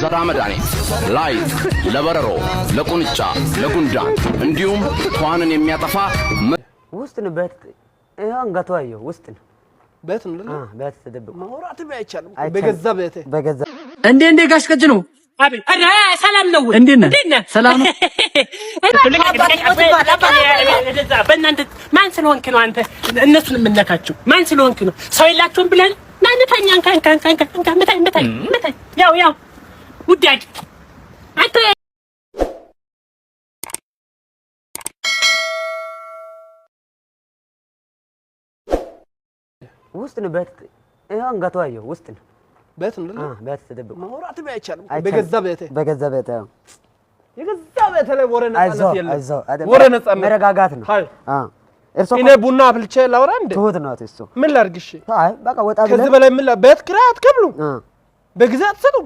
ዘራ መድኃኒት ላይት ለበረሮ ለቁንጫ ለጉንዳን እንዲሁም ተዋንን የሚያጠፋ ውስጥ ነው በት አንጋቷ አየው ውስጥ ነው በት ነው በት ተደብቆ ማውራት ባይቻልም በገዛ ቤቴ በገዛ እንዴ ጋሽ ቀጅ ነው አቤት አረ ሰላም ነው እንዴ ሰላም ነው በእናንተ ማን ስለሆንክ ነው አንተ እነሱን የምነካቸው ማን ስለሆንክ ነው ሰው የላችሁም ብለን ናንተኛን ካን መታይ ያው ውዳጅ አንተ ውስጥ ነው በት አንጋቷ አየው ውስጥ ነው በት ነው በት ተደብቆ ማውራት ባይቻልም በገዛ ቤቴ የገዛ ቤቴ ላይ ወሬ ነጻነት የለም ወሬ ነጻነት መረጋጋት ነው እኔ ቡና አፍልቼ ላውራ እንዴ ትሁት ነው እሱ ምን ላርግሽ አይ በቃ ወጣ ብለ ከዚህ በላይ ምን ቤት ኪራይ አትከፍሉ በግዛት ሰጡ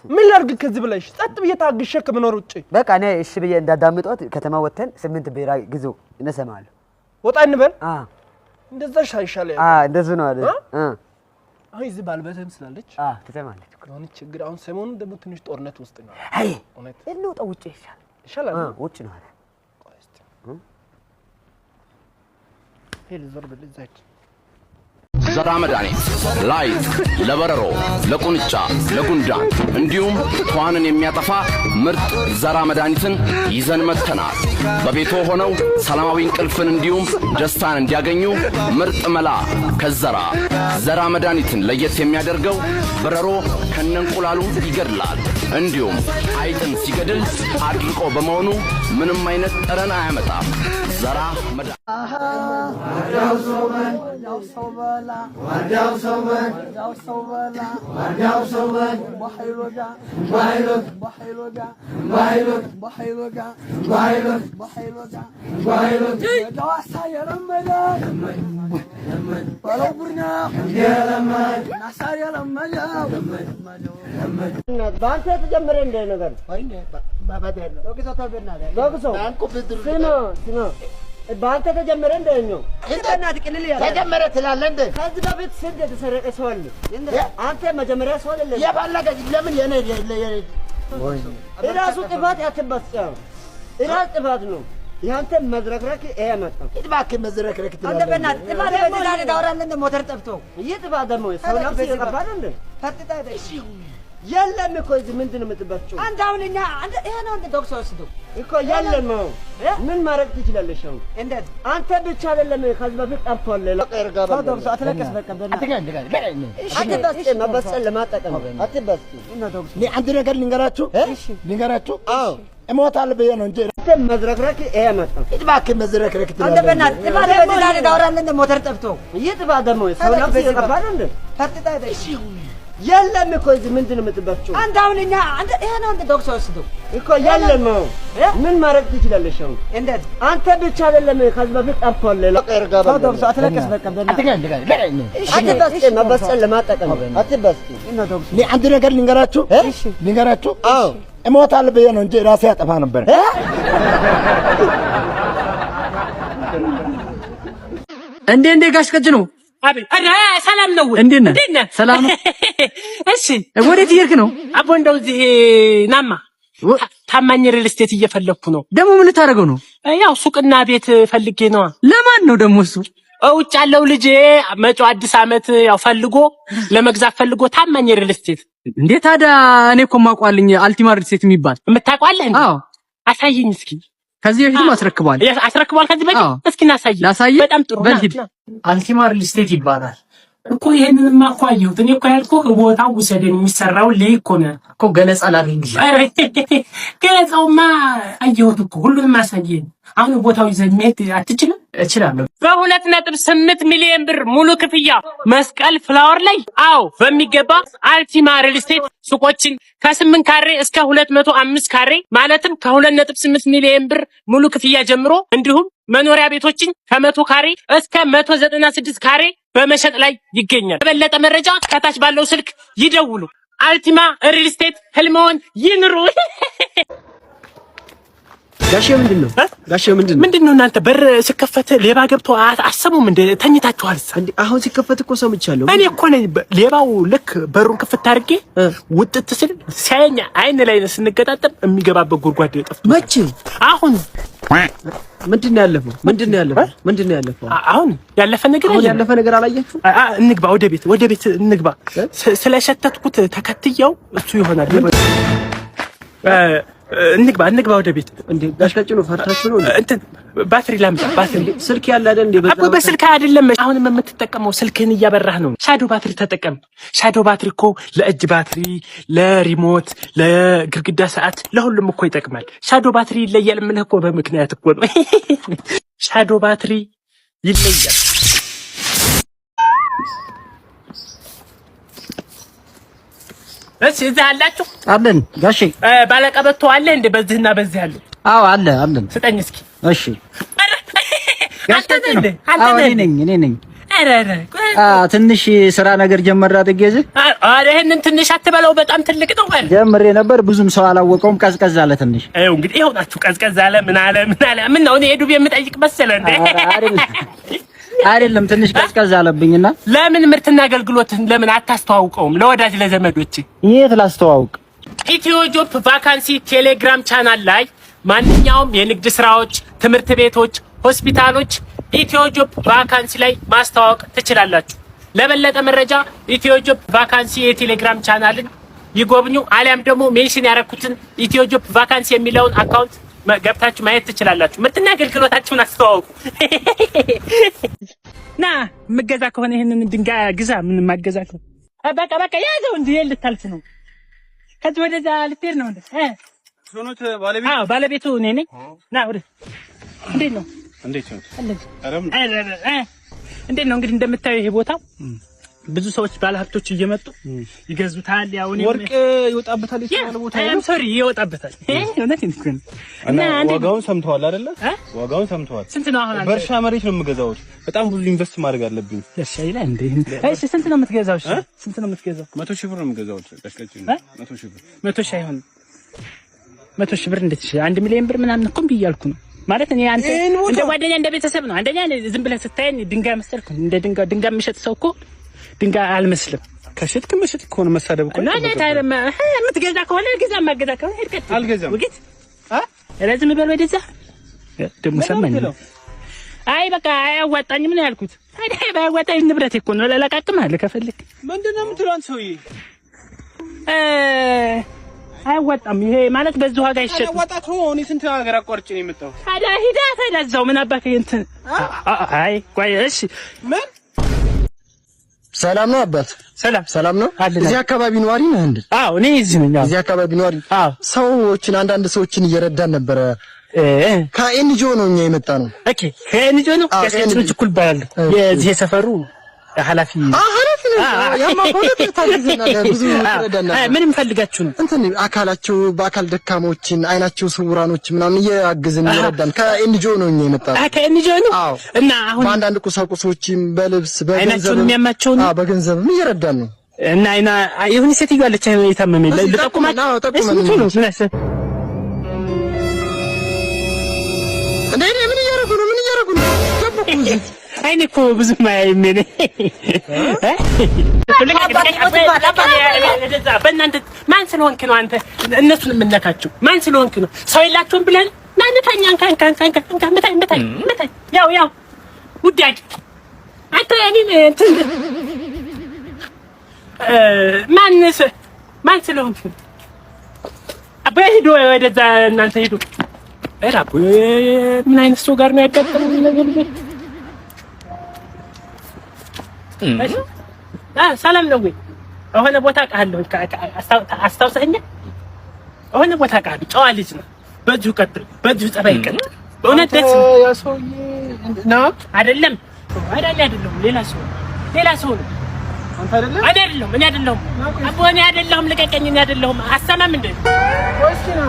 ምን ላርግ ከዚህ በላይ ጸጥ ብዬ ታግሼ ከመኖር ውጪ በቃ እኔ እሺ ብዬ እንዳዳምጦት ከተማ ወተን 8 ቢራ ግዙ እንሰማለሁ ወጣ እንበል እንደዛ ሻይሻለ እንደዚህ ነው አይደል አይ እዚህ ባልበተም ስላለች ትሰማለች የሆነ ችግር አሁን ሰሞኑን ደግሞ ትንሽ ጦርነት ውስጥ ነው አይ እንውጣ ውጪ ይሻላል ውጪ ነው አይደል ሄል ዘርብ ለዛች ዘራ መድኃኒት ላይት ለበረሮ ለቁንጫ ለጉንዳን እንዲሁም ተዋንን የሚያጠፋ ምርጥ ዘራ መድኃኒትን ይዘን መተናል። በቤቶ ሆነው ሰላማዊ እንቅልፍን እንዲሁም ደስታን እንዲያገኙ ምርጥ መላ ዘራ መድኃኒትን ለየት የሚያደርገው በረሮ ከነንቁላሉ ይገድላል። እንዲሁም አይጥን ሲገድል አድርቆ በመሆኑ ምንም አይነት ጠረን አያመጣም። ዘራ መድኃኒት ورداو صوبان ባንተ ተጀመረ እንደኛው እንደናት ቅልል ያለ ተጀመረ ትላለህ እንዴ ከዚህ በፊት ስንት የተሰረቀ ሰው አለ አንተ መጀመሪያ ሰው አይደለም የባለገ ለምን የኔ እራሱ ጥፋት ያተበስጫው እራሱ ጥፋት ነው ያንተ መዝረክረክ ይሄ መጣ ጥፋት መዝረክረክ ትላለህ አንተ በእናት ጥፋት በዛሬ ዳውራን እንደ ሞተር ጠፍቶ ይጥፋት ደግሞ ሰው ነፍስ ይቀባል እንዴ ፈጥጣ እሺ የለም እኮ እዚህ ምንድነው የምትበጭው አንተ አሁንኛ አንተ ይሄ ነው እንደ ዶክተር ወስዶ እኮ የለም ነው ምን ማድረግ ትችላለሽ አሁን እንዴት አንተ ብቻ አይደለም ከዚህ በፊት ጠፍቷል ዶክተር አትለቀስ በቃ አትበስጭ መበስጨት ለማጠቀም አትበስጭ እና ዶክተር አንድ ነገር ልንገራችሁ አዎ እሞታለሁ ብዬ ነው እንጂ አንተ መዝረክረክ ይሄ መጣ እባክህ መዝረክረክ ትላለህ አንተ በእናትህ ጥፋት በዛሬ ዳውራን እንደ ሞተር ጠፍቶ ይጥፋት ደግሞ ሰው ነፍስ ይቀባል እንዴ ፈጥጣ እሺ የለም እኮ እዚህ ምንድነው የምትበጭው አንተ አሁንኛ አንተ ይሄ ነው እንደ ዶክተር ወስዶ እኮ የለም ነው ምን ማድረግ ትችላለሽ አሁን እንዴት አንተ ብቻ አይደለም ከዚህ በፊት ጠፍቷል ዶክተር አትለቀስ በቃ አትበስጭ መበስጨት ለማጠቀም አትበስጭ እና ዶክተር አንድ ነገር ልንገራችሁ አዎ እሞታለሁ ብዬ ነው እንጂ ራሴ ያጠፋ ነበር እንዴ ጋሽ ቀጅ ነው አቤት አረ ሰላም ነው እንዴ ሰላም ነው እሺ ወዴት ይርክ ነው አቦ እንደው እዚህ ናማ ታማኝ ሪል ስቴት እየፈለኩ ነው ደሞ ምን ልታረገው ነው ያው ሱቅና ቤት ፈልጌ ነው ለማን ነው ደሞ እሱ ውጭ ያለው ልጅ መጪው አዲስ አመት ያው ፈልጎ ለመግዛት ፈልጎ ታማኝ ሪል ስቴት እንዴ ታዲያ እኔ እኮ ማውቀዋልኝ አልቲማ ሪል ስቴት የሚባል የምታውቀዋለህ እንዴ አዎ አሳየኝ እስኪ ከዚህ በፊትም አስረክቧል ከዚህ በፊት እስኪ ናሳይ በጣም ጥሩ አልቲማ ሪል ስቴት ይባላል እኮ ይሄንንማ እኮ አየሁት እኔ እኮ ያልኩህ ቦታው ውሰደኝ የሚሰራው ለይኮ ነው እኮ ገለጻ ላድርግልህ ገለጻውማ አየሁት እኮ ሁሉንም አሳየኝ አሁን ቦታው ይዘህ መሄድ አትችልም እችላለሁ በ2.8 ሚሊዮን ብር ሙሉ ክፍያ መስቀል ፍላወር ላይ አዎ በሚገባ አልቲማ ሪል ስቴት ሱቆችን ከ8 ካሬ እስከ 205 ካሬ ማለትም ከ2.8 ሚሊዮን ብር ሙሉ ክፍያ ጀምሮ እንዲሁም መኖሪያ ቤቶችን ከ100 ካሬ እስከ 196 ካሬ በመሸጥ ላይ ይገኛል በበለጠ መረጃ ከታች ባለው ስልክ ይደውሉ አልቲማ ሪል ስቴት ህልሞን ይንሩ ጋሼ ምንድነው ምንድነው እናንተ በር ሲከፈት ሌባ ገብቶ አሰሙም እንደ ተኝታችኋል እንዴ አሁን ሲከፈት እኮ ሰምቻለሁ እኔ እኮ ነኝ ሌባው ልክ በሩን ክፍት አድርጌ ውጥት ስል ሲያየኝ አይን ላይ ስንገጣጠም የሚገባበት ጉድጓድ ጠፍቶ መቼ አሁን ምንድነው ያለፈው አሁን ያለፈ ነገር አላያችሁ እንግባ ወደ ቤት እንግባ ስለሸተትኩት ተከትየው እሱ ይሆናል እንግባ ወደ ቤት እንዴ ጋሽቃጭ ነው ፈርታችሁ ነው እንትን ባትሪ ላምጣ ባትሪ ስልክ ያለ አይደል እንዴ አቦ በስልክ አይደለም አሁንም የምትጠቀመው ስልክህን እያበራህ ነው ሻዶ ባትሪ ተጠቀም ሻዶ ባትሪ እኮ ለእጅ ባትሪ ለሪሞት ለግድግዳ ሰዓት ለሁሉም እኮ ይጠቅማል ሻዶ ባትሪ ይለያል ምን እኮ በምክንያት እኮ ነው ሻዶ ባትሪ ይለያል እሺ እዚህ አላችሁ አለን ጋሼ ባለቀበቶ አለ እንደ በዚህና በዚህ አለ አዎ አለን ስጠኝ እስኪ እሺ እኔ ነኝ ትንሽ ስራ ነገር ጀመር አድርጌ እዚህ ይሄንን ትንሽ አትበለው በጣም ትልቅ ነው ማለት ጀምሬ ነበር ብዙም ሰው አላወቀውም ቀዝቀዝ አለ ትንሽ አይው እንግዲህ ይኸው ናችሁ ቀዝቀዝ አለ ምን አለ ምን ነው እኔ ሄዱብ የምጠይቅ መሰለ እንዴ አይደለም ትንሽ ቀዝቀዝ አለብኝና ለምን ምርትና አገልግሎትን ለምን አታስተዋውቀውም ለወዳጅ ለዘመዶች የት ላስተዋውቅ ኢትዮ ጆብ ቫካንሲ ቴሌግራም ቻናል ላይ ማንኛውም የንግድ ስራዎች ትምህርት ቤቶች ሆስፒታሎች ኢትዮ ጆብ ቫካንሲ ላይ ማስተዋወቅ ትችላላችሁ ለበለጠ መረጃ ኢትዮ ጆብ ቫካንሲ የቴሌግራም ቻናልን ይጎብኙ አሊያም ደግሞ ሜንሽን ያረኩትን ኢትዮ ጆብ ቫካንሲ የሚለውን አካውንት ገብታችሁ ማየት ትችላላችሁ ምርትና አገልግሎታችሁን አስተዋውቁ ና መገዛ ከሆነ ይሄንን ድንጋይ ግዛ ምን ማገዛከው በቃ ያዘው እንዴ ልታልፍ ነው ከዚህ ወደዛ ልትሄድ ነው እንዴ ሶኖት ባለቤቱ ባለቤቱ እኔ ነኝ ና ወደ እንዴት ነው እንዴት ነው እንግዲህ እንደምታየው ይሄ ቦታ ብዙ ሰዎች ባለሀብቶች እየመጡ ይገዙታል ያው እኔ ወርቅ ይወጣበታል ይችላል ቦታ ነው ሶሪ ይወጣበታል እውነት እንትን እና ዋጋውን ሰምተዋል አይደለ ዋጋውን ሰምተዋል ስንት ነው አሁን በርሻ መሬት ነው የምገዛው በጣም ብዙ ኢንቨስት ማድረግ አለብኝ እሺ ይላል እንዴ እሺ ስንት ነው የምትገዛው እሺ ስንት ነው የምትገዛው 100,000 ብር ነው የምገዛው ቀስቀጭ 100,000 ብር 100,000 አይሆን 100,000 ብር እንዴት 1 ሚሊዮን ብር ምናምን እኮ ብያልኩ ነው ማለት እኔ አንተ እንደ ጓደኛ እንደ ቤተሰብ ነው አንደኛ ዝም ብለህ ስታየኝ ድንጋይ መሰልኩ እንደ ድንጋይ የሚሸጥ ሰው እኮ ድንጋይ አልመስልም ከሸጥክ መሸጥ ከሆነ መሳደብ እኮ ነው እና ታረማ የምትገዛ ከሆነ ግዛ ማገዛ ከሆነ ሄድከት አልገዛም ወግት ለازم ይበል ወደዛ ደሞ ሰማኝ አይ በቃ አያዋጣኝም ነው ያልኩት ታዲያ ባያዋጣኝ ንብረት እኮ ነው ለላቃቅማል ከፈልክ ምንድነው የምትለው አንተ ሰውዬ አያዋጣም ይሄ ማለት በዚህ ዋጋ ይሸጥ አያዋጣ ከሆነ ስንት ሀገር አቋርጬ ነው የመጣው ታዲያ ሂዳ ታላዛው ምን አባቴ እንትን አይ ቆይ እሺ ምን ሰላም ነው አባት ሰላም ነው እዚህ አካባቢ ነዋሪ ነህ እንዴ አዎ እኔ እዚህ ነኝ እዚህ አካባቢ ነዋሪ አዎ ሰዎችን አንዳንድ ሰዎችን እየረዳን ነበር ከኤንጂኦ ነው እኛ የመጣ ነው ኦኬ ከኤንጂኦ ነው ከኤንጂኦ እኩል ባል የዚህ ሰፈሩ ኃላፊ ኃላፊ ነው ያማ ፖለቲካ ታግዘና ብዙ ረዳና ምንም ፈልጋችሁ ነው እንትን አካላቸው በአካል ደካሞችን አይናቸው ስውራኖች ምናምን እያገዝን ይረዳን ከኤንጂኦ ነው እኛ የመጣ ነው ከኤንጂኦ ነው እና አሁን በአንዳንድ ቁሳቁሶችም በልብስ በገንዘብ የሚያማቸው ነው በገንዘብም እየረዳን ነው እና አይና ይሁን ሴትዮ አለች የታመመኝ ለጠቁማት ነው ስለሰ እንዴ ምን እያረጉ ነው ገቡኩ አይኔ እኮ ብዙ ማያይም ነኝ በእናንተ ማን ስለሆንክ ነው አንተ እነሱን የምነካቸው ማን ስለሆንክ ነው ሰው የላቸውም ብለን ማንታኛን ካን መታኝ ያው ውዳቂ አንተ እኔን ማን ስለሆንክ አባይ ሄዶ ወደዛ እናንተ ሄዶ እራቡ ምን አይነት ሰው ጋር ነው ያጋጠመው ነገር ሰላም ነው ወይ የሆነ ቦታ ቃለሁ አስታውሰኛ የሆነ ቦታ ቃለሁ ጨዋ ልጅ ነው በዚሁ ቀጥል በዚሁ ጸባይ ቀጥል በእውነት ደስ ያ ሰውዬ ነው አይደለም ሌላ ሰው ነው አንተ አይደለም እኔ አይደለሁም አቦ እኔ አይደለሁም ልቀቀኝ እኔ አይደለሁም አሰማም እንዴ ወስኪና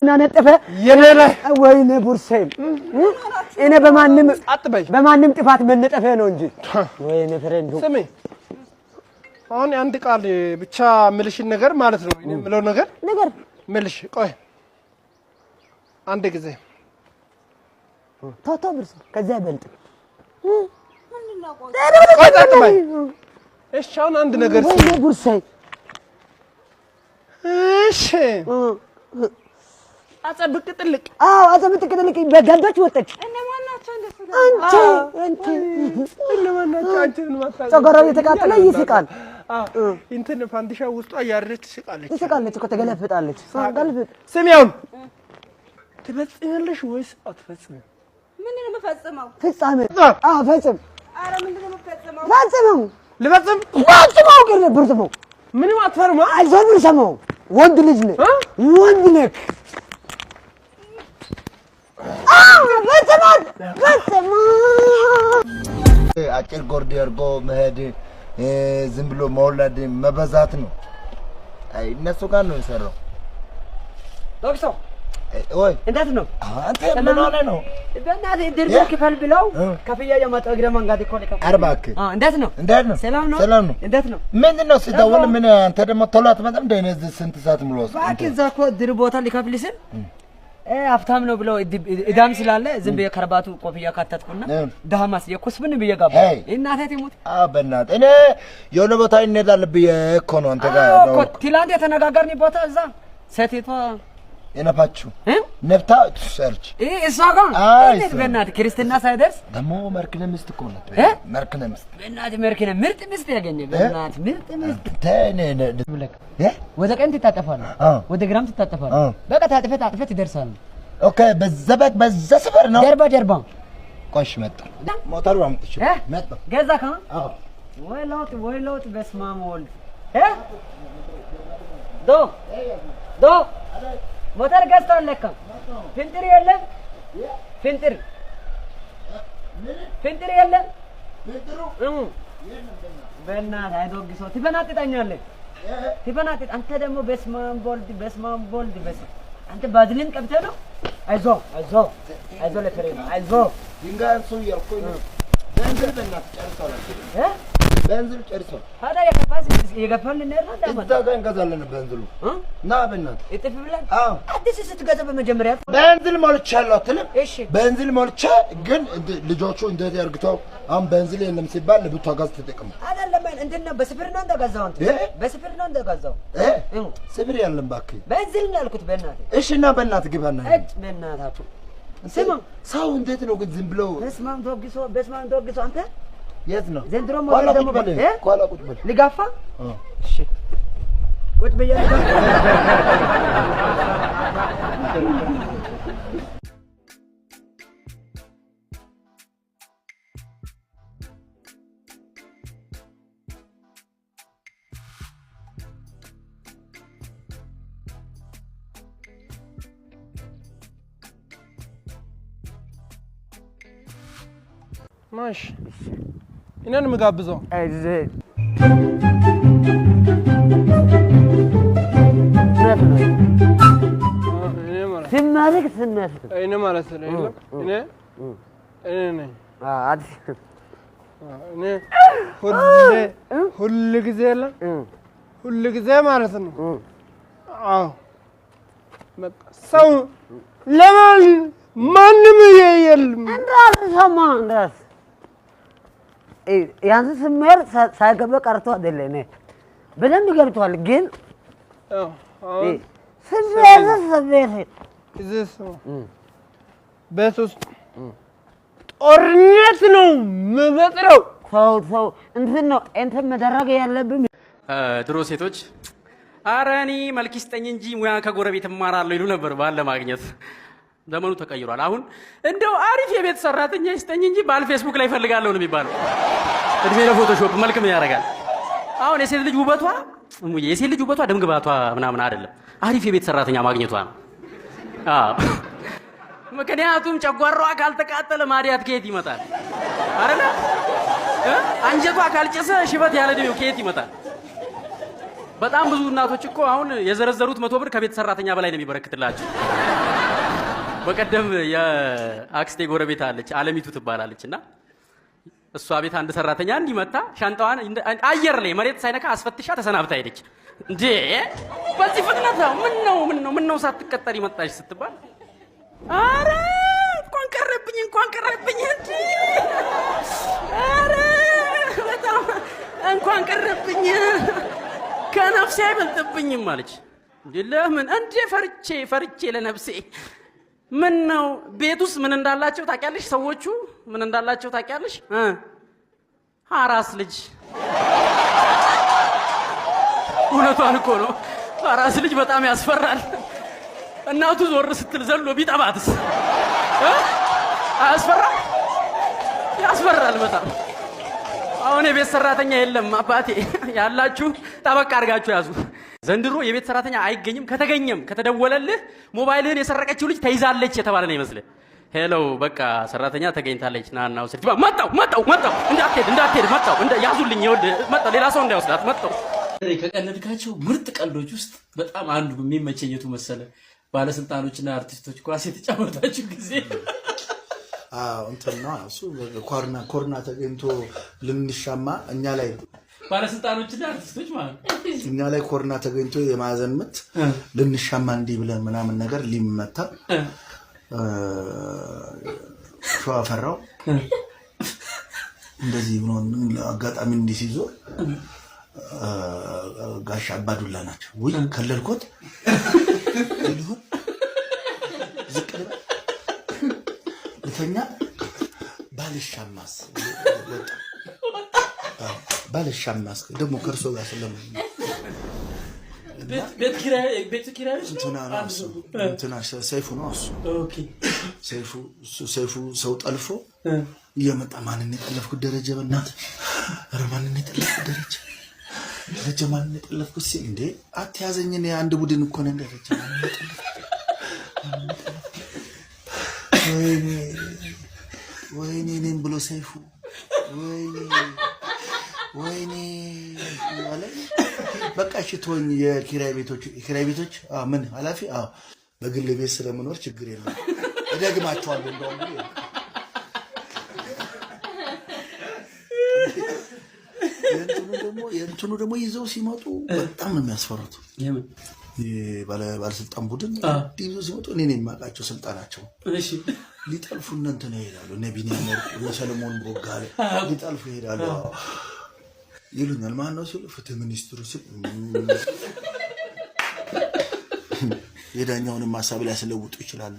ናነጠፈ የነለ ወይኔ ቡርሴም እኔ በማንም ጥፋት መነጠፈ ነው እንጂ ወይኔ ፍሬንዱ ስሚ አሁን አንድ ቃል ብቻ ምልሽን ነገር ማለት ነው እኔ ምለው ነገር ምልሽ ቆይ አንድ ጊዜ ቶቶ ብርስ ከዛ ይበልጥ እሺ አሁን አንድ ነገር ወይ ጉርሳይ እሺ አጸብቅ ጥልቅ አጸብቅ ጥልቅ በገባች ወጣች እነማን ናቸው እንደሱ አንቺ እነማን ናቸው አንቺን ማታውቁ ጸጉራው የተቃጠለ ይስቃል እንትን ፋንዲሻ ውስጧ ያረች ትስቃለች እኮ ተገለፍጣለች ሳንገልፍጥ ስሚውን ትፈጽሚያለሽ ወይስ አትፈጽሚም ምን ነው መፈጸመው ፍጻሜ ፈጽም አረ ምንድን ነው መፈጸመው ፈጽመው ልፈጽም ፈጽመው ግን ብርትመው ምንም አትፈርማ አልፈርም ሰማው ወንድ ልጅ ነህ ወንድ ነህ ፈጽመው አጭር ጎርድ ያርጎ መሄድ ዝም ብሎ መውለድ መበዛት ነው አይ እነሱ ጋር ነው የሰራው ዶክተር ወይ እንዴት ነው አንተ ምን ሆነ ነው በእናትህ ድርጅት ክፈል ብለው ከፍያ የመጣው እግረ መንገድ እኮ ነው አርባክ እንዴት ነው ሰላም ነው እንዴት ነው ምንድነው ሲደውል ምን አንተ ደግሞ ቶሎ አትመጣም እንደ እኔ ስንት ሰዓት ሙሉ ወስድ ባክ እዛ እኮ ድር ቦታ ሊከፍል ሲል ሀብታም ነው ብለው እዳም ስላለ ዝም ብዬ ከርባቱ ኮፍያ ካተትኩና ደሃማስ የኩስብን ብዬ ገባ እናቴ ትሙት በእናትህ እኔ የሆነ ቦታ እንሄዳለን ብዬ እኮ ነው አንተ ጋር እኮ ትላንት የተነጋገርን ቦታ እዛ ሴቲቷ የነፋችሁ ነፍታ ሰርች እሷ ጋር እንዴት በእናትህ ክርስትና ሳይደርስ ደግሞ መርክነ ሚስት እኮ ነው መርክነ ሚስት በእናትህ መርክነ ምርጥ ሚስት ያገኘ በእናትህ ምርጥ ሚስት ተኔ ወደ ቀኝ ትታጠፋለህ ወደ ግራም ትታጠፋለህ በቃ ታጥፈህ ትደርሳለህ ኦኬ በዛ ሰፈር ነው ጀርባ ቆሽ መጣ ሞተሩ አምጥቼ መጣ ገዛካ ወይ ሎት በስመ አብ ወልድ ዶ ሞተር ገዝተዋል ለካ ፍንጥር የለም ፍንጥር የለም በእናትህ አይዶግሰው ትፈናጥጣኛለህ አንተ ደግሞ በስመ አብ ወልድ አንተ ባዝሊን ቀብተህ ነው አይዞህ ለከሬ ነው አይዞህ ድንጋይ አንሱ እያልኩኝ በእንዝል በእናትህ ጨርሰዋል በእንዝል ጨርሰዋል ታዲያ የገፋልን ነው እንዳማ እዛ ጋር እንገዛለን በእንዝሉ እና በእናትህ እጥፍ ብለን አዲስ ስትገዛ በመጀመሪያ በእንዝል ሞልቻለሁ አትልም እሺ በእንዝል ሞልቼ ግን ልጆቹ እንዴት ያርግተው አሁን በእንዝል የለም ሲባል ለብቷ ጋዝ ተጠቅም አይደለም እንትን ነው በስፍር ነው እንደገዛው አንተ በስፍር ነው እንደገዛው ስፍር ያለም ባክህ በእንዝል ነው ያልኩት በእናትህ እሺ እና በእናትህ ግባና በእናታችሁ ስማ ሰው እንዴት ነው ግን ዝም ብለው በስማም ዶግሶ አንተ የት ነው ዘንድሮ ሞት ደግሞ ቋላ ቁጭ በል ልጋፋ እሺ ቁጭ በያለህ ማሽ እኔን ምጋብዘው ስናድግ እኔ ማለት ነው እኔ ሁል ጊዜ የለም ሁል ጊዜ ማለት ነው አዎ በቃ ሰው ለማን ማንም የለም እንዳልሰማ ያንተ ስሜር ሳይገባ ቀርቶ አይደለም በደንብ ገብቷል ግን ስሜት እዚህ ቤት ውስጥ ጦርነት ነው የምፈጥረው ሰው እንትን ነው እንትን መደረግ ያለብን ድሮ ሴቶች ኧረ እኔ መልክ ይስጠኝ እንጂ ሙያ ከጎረቤት እማራለሁ ይሉ ነበር ባል ለማግኘት ዘመኑ ተቀይሯል አሁን እንደው አሪፍ የቤት ሰራተኛ ይስጠኝ እንጂ ባል ፌስቡክ ላይ ፈልጋለሁ ነው የሚባለው እድሜ ለፎቶሾፕ መልክ ምን ያደርጋል አሁን የሴት ልጅ ውበቷ ደምግባቷ ምናምን አይደለም አሪፍ የቤት ሰራተኛ ማግኘቷ ነው ምክንያቱም ጨጓራዋ ካልተቃጠለ ማዲያት ከየት ይመጣል አይደለ አንጀቷ ካልጨሰ ሽበት ያለ ደም ከየት ይመጣል በጣም ብዙ እናቶች እኮ አሁን የዘረዘሩት 100 ብር ከቤት ሰራተኛ በላይ ነው የሚበረክትላቸው በቀደም የአክስቴ ጎረቤት አለች አለሚቱ ትባላለችና እሷ ቤት አንድ ሰራተኛ እንዲመጣ ሻንጣዋን አየር ላይ መሬት ሳይነካ አስፈትሻ ተሰናብታ ሄደች እንዴ በዚህ ፍጥነት ነው ምን ነው ሳትቀጠሪ መጣሽ ስትባል አረ እንኳን ቀረብኝ እንጂ አረ በጣም እንኳን ቀረብኝ ከነፍሴ አይበልጥብኝም አለች። ለምን እንዴ ፈርቼ ለነፍሴ ምን ነው ቤት ውስጥ ምን እንዳላቸው ታውቂያለሽ? ሰዎቹ ምን እንዳላቸው ታውቂያለሽ? አራስ ልጅ። እውነቷን እኮ ነው። አራስ ልጅ በጣም ያስፈራል። እናቱ ዞር ስትል ዘሎ ቢጠባትስ አያስፈራም? ያስፈራል በጣም። አሁን የቤት ሰራተኛ የለም አባቴ። ያላችሁ ጠበቅ አድርጋችሁ ያዙ። ዘንድሮ የቤት ሰራተኛ አይገኝም። ከተገኘም ከተደወለልህ ሞባይልህን የሰረቀችው ልጅ ተይዛለች የተባለ ነው ይመስልህ። ሄሎ በቃ ሰራተኛ ተገኝታለች ናና ወስድ። መጣው እንዳትሄድ መጣው ያዙልኝ። ይኸውልህ መጣው፣ ሌላ ሰው እንዳይወስዳት መጣው። ከቀለድካቸው ምርጥ ቀልዶች ውስጥ በጣም አንዱ የሚመቸኘቱ መሰለ ባለስልጣኖችና አርቲስቶች ኳስ የተጫወታችሁ ጊዜ እንትና እሱ ኮርና ተገኝቶ ልንሻማ እኛ ላይ ባለስልጣኖችና አርቲስቶች ማለት እኛ ላይ ኮርና ተገኝቶ የማዘን ምት ልንሻማ እንዲህ ብለን ምናምን ነገር ሊመታ ሸዋፈራው እንደዚህ ብሎ አጋጣሚ እንዲህ ሲዞር ጋሽ አባዱላ ናቸው። ወይ ከለልኮት ይሁን ዝቅለ ለተኛ ባልሻማስ ደግሞ ከርሶ ጋር ስለምን ቤት ኪራይ እንትና ሰይፉ ነው እሱ። ኦኬ ሰይፉ ሰው ጠልፎ እየመጣ ማንን የጠለፍኩት ደረጃ በእናትህ ኧረ ማንን የጠለፍኩት ደረጃ ማንን የጠለፍኩት ሲል እንዴ አትያዘኝ እኔ አንድ ቡድን እኮ ነን ደረጃ ማንን የጠለፍኩት ወይኔ እኔም ብሎ ሰይፉ ወይኔ አለ። በቃ እሺ ተወኝ። የኪራይ ቤቶች ምን ኃላፊ በግል ቤት ስለምኖር ችግር የለም እደግማቸዋለሁ። እንደውም የእንትኑ ደግሞ ይዘው ሲመጡ በጣም ነው የሚያስፈሩት። ባለስልጣን ቡድን ይዘው ሲመጡ እኔ ነኝ የማውቃቸው ስልጣናቸው። እሺ ሊጠልፉ እንትን ይሄዳሉ። እነ ቢኒያም ወርቁ ለሰለሞን ቦጋለ ሊጠልፉ ይሄዳሉ ይሉኛል። ማን ነው ሲሉ ፍትህ ሚኒስትሩ ሲል የዳኛውንም ሀሳብ ሊያስለውጡ ይችላሉ።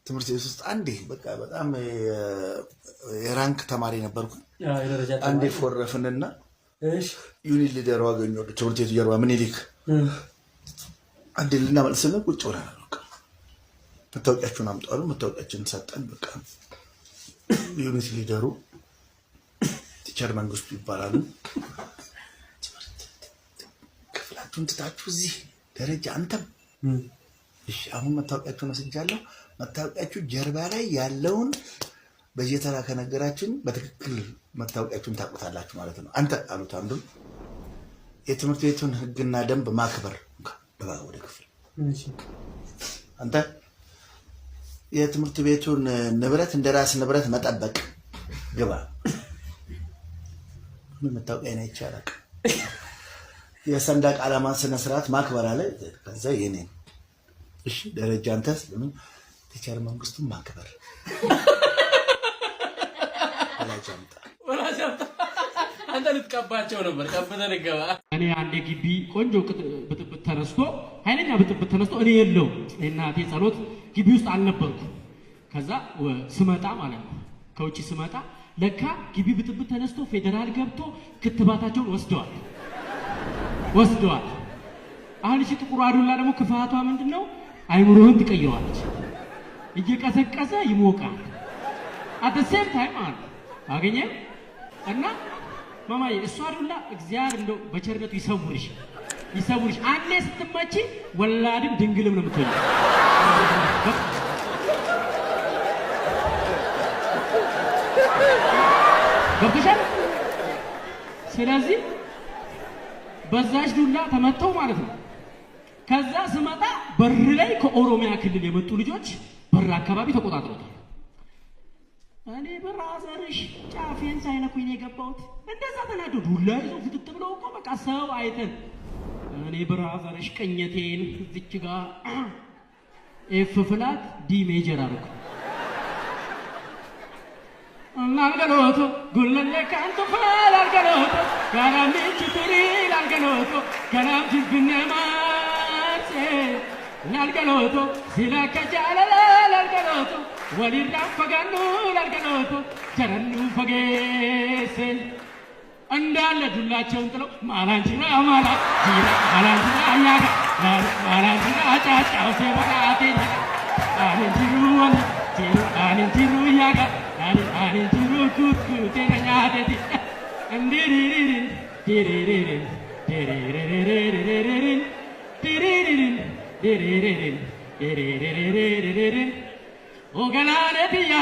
ትምህርት ቤት ውስጥ አንዴ በቃ በጣም የራንክ ተማሪ ነበርኩ። አንዴ ፎረፍንና ዩኒት ሊደሩ አገኘሁ ትምህርት ቤቱ ጀርባ ምኒልክ። አንዴ ልናመልስን ቁጭ ብለናል። መታወቂያችሁን አምጡ አሉ። መታወቂያችንን ሰጠን። በቃ ዩኒት ሊደሩ ቲቸር መንግስቱ ይባላሉ። ክፍላችሁን ትታችሁ እዚህ ደረጃ አንተም እሺ አሁን መታወቂያችሁን ወስጃለሁ። መታወቂያችሁ ጀርባ ላይ ያለውን በየተራ ከነገራችን በትክክል መታወቂያችሁን ታውቁታላችሁ ማለት ነው። አንተ አሉት አንዱን የትምህርት ቤቱን ህግና ደንብ ማክበር ወደ ክፍል አንተ የትምህርት ቤቱን ንብረት እንደራስ ንብረት መጠበቅ ግባ። ምን መታወቂያ ነው ይቻላል። የሰንደቅ ዓላማ ስነ ስርዓት ማክበር አለ። ከዛ የኔ እሺ ደረጃ አንተስ ለምን ቲቸር መንግስቱን ማክበር ወላጃምጣ አንተ ልትቀባቸው ነበር። ቀብተን ገባ። እኔ አንዴ ግቢ ቆንጆ ብጥብጥ ተነስቶ ኃይለኛ ብጥብጥ ተነስቶ እኔ የለው እናቴ ጸሎት ግቢ ውስጥ አልነበርኩ። ከዛ ስመጣ ማለት ነው ከውጪ ስመጣ ለካ ግቢ ብጥብጥ ተነስቶ ፌደራል ገብቶ ክትባታቸውን ወስደዋል። አሁን እሺ ጥቁሩ አዱላ ደግሞ ክፋቷ ምንድነው? አይምሮህን ትቀይረዋለች። እየቀሰቀሰ ይሞቃል። at the same time አገኘ እና ማማዬ እሷ አዱላ እግዚአብሔር እንደው በቸርነቱ ይሰውርሽ። አንዴ ስትመጪ ወላድም ድንግልም ነው የምትሆኚ። ገብቶሻል? ስለዚህ በዛች ዱላ ተመተው ማለት ነው። ከዛ ስመጣ በር ላይ ከኦሮሚያ ክልል የመጡ ልጆች በር አካባቢ ተቆጣጥረውታል። እኔ ብራዘርሽ ጫፌን ሳይነኩኝ ነው የገባሁት። እንደዛ ተናዶ ዱላ ይዘው ፍጥጥ ብለው እኮ በቃ ሰው አይተን እኔ ብራዘርሽ ቀኘቴን እዚች ጋር ኤፍ ፍላት ዲ ሜጀር አርኩ አልገሎቶ ጉለለ ካንቱ ፋል አልገሎቶ ጋራሚ ችቱሪ አልገሎቶ ጋራም ጅብነማሴ አልገሎቶ ሲላከጃለለ አልገሎቶ ወሊራ ፈጋኑ አልገሎቶ ጀረኑ ፈጌሴ እንዳለ ዱላቸውን ጥለው ማላንጅራ ማላንጅራ ያጋ ማላንጅራ ጫጫው ሲበራቴ አለንጅሩ ያጋ አለንጅሩ ኩኩ ተኛደቲ እንዲሪሪሪ ዲሪሪሪ ዲሪሪሪ ዲሪሪሪ ዲሪሪሪ ዲሪሪሪ ኦገላነቲያ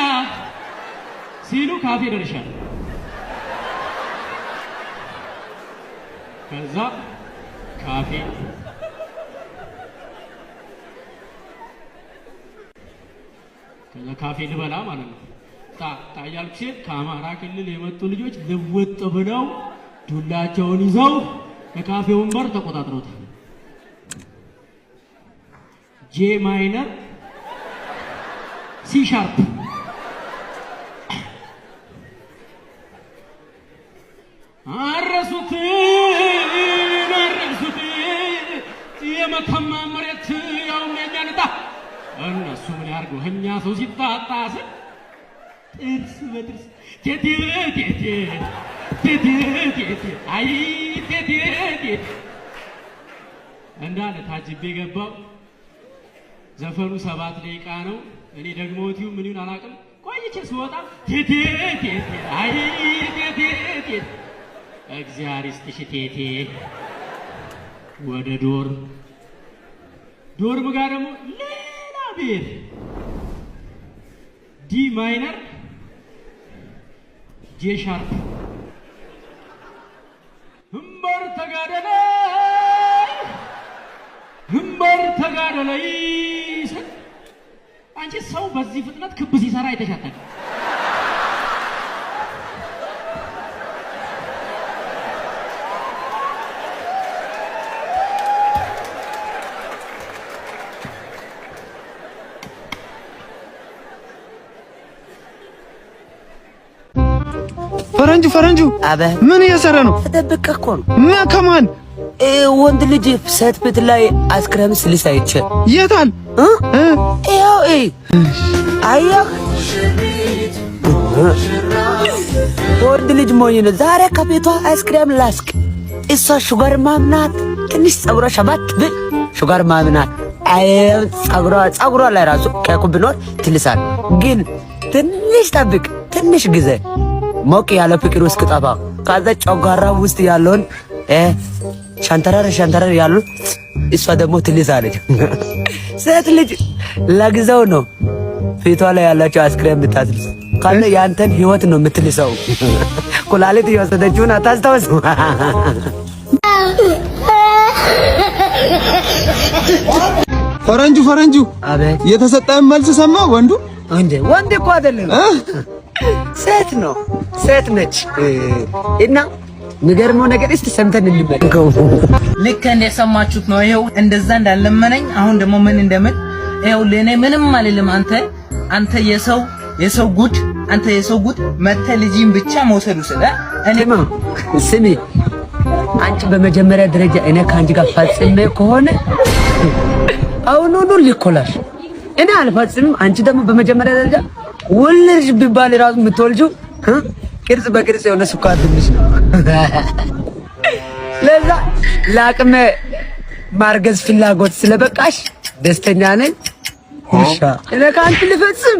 ሲሉ ካፌ ደርሻለሁ። ከዛ ካፌ ልበላ ማለት ነው። ታያልኩ ሴት ከአማራ ክልል የመጡ ልጆች ልውጥ ብለው ዱላቸውን ይዘው የካፌው ወንበር ተቆጣጥረውታል። ጄ ማይነር ሲ ሻርፕ አረሱት የመተማ መሬት ያው የሚያንጣ እነሱ ምን ያርጉ እኛ ሰው ሲጣጣስ ጥርስ በጥርስ ቴቴ ቴቴ ቴቴ ቴቴ አይ ቴቴ ቴቴ እንዳለ ታጅቤ ገባው። ዘፈኑ 7 ደቂቃ ነው። እኔ ደግሞ ቲዩ ምን ይሁን አላውቅም። ቆይቼ ስወጣ ቴቴ ቴቴ አይ ቴቴ ቴቴ እግዚአብሔር ይስጥሽ ቴቴ። ወደ ዶርም ጋር ደግሞ ሌላ ቤት ዲ ማይነር ጄ ሻርፕ እምበር ተጋደለይ አንቺ ሰው በዚህ ፍጥነት ክብ ሲሰራ አይተሻታል? ፈረንጁ ምን እየሰራ ነው? ተደብቀ እኮ ነው። ከማን? ወንድ ልጅ ሴት ቤት ላይ አስክሬም ስልስ አይቼ። የታል? ያው አያህ ወንድ ልጅ ሞኝ ነው። ዛሬ ከቤቷ አይስክሬም ላስክ። እሷ ሹጋር ማምናት ትንሽ ጸጉሯ ሸባት ብል ሹጋር ማምናት ጸጉሯ ላይ ራሱ ከኩ ቢኖር ትልሳል። ግን ትንሽ ጠብቅ፣ ትንሽ ጊዜ ሞቅ ያለ ፍቅር ውስጥ ጠፋ። ከዛ ጨጓራ ውስጥ ያለውን ሸንተረር ያሉ እሷ ደግሞ ትልሳለች። ሴት ልጅ ለጊዜው ነው ፊቷ ላይ ያላቸው አስክሬም ብታስልስ ካለ ያንተን ህይወት ነው የምትልሰው። ኩላሊት የወሰደችውን አታስታውስ። ፈረንጁ አቤት። የተሰጠህን መልስ ሰማ? ወንድ እኮ አይደለም ሴት ነች። እና ንገርመው ነገር እስቲ ሰምተን እንመለከው። ልክ እንደሰማችሁት ነው። ይሄው እንደዛ እንዳለመነኝ አሁን ደግሞ ምን እንደምን ይሄው ለኔ ምንም አልልም። አንተ የሰው ጉድ መተ ልጅን ብቻ መውሰዱ ስለ እኔ ስሚ፣ አንቺ በመጀመሪያ ደረጃ እኔ ካንቺ ጋር ፈጽሜ ከሆነ አሁኑኑ ሊኮላሽ እኔ አልፈጽምም። አንቺ ደግሞ በመጀመሪያ ደረጃ ወልጅ ቢባል ራሱ የምትወልጂው ቅርጽ በቅርጽ የሆነ ስኳር ትንሽ ነው። ለዛ ለአቅመ ማርገዝ ፍላጎት ስለበቃሽ ደስተኛ ነኝ። እኔ ካንቺ ልፈጽም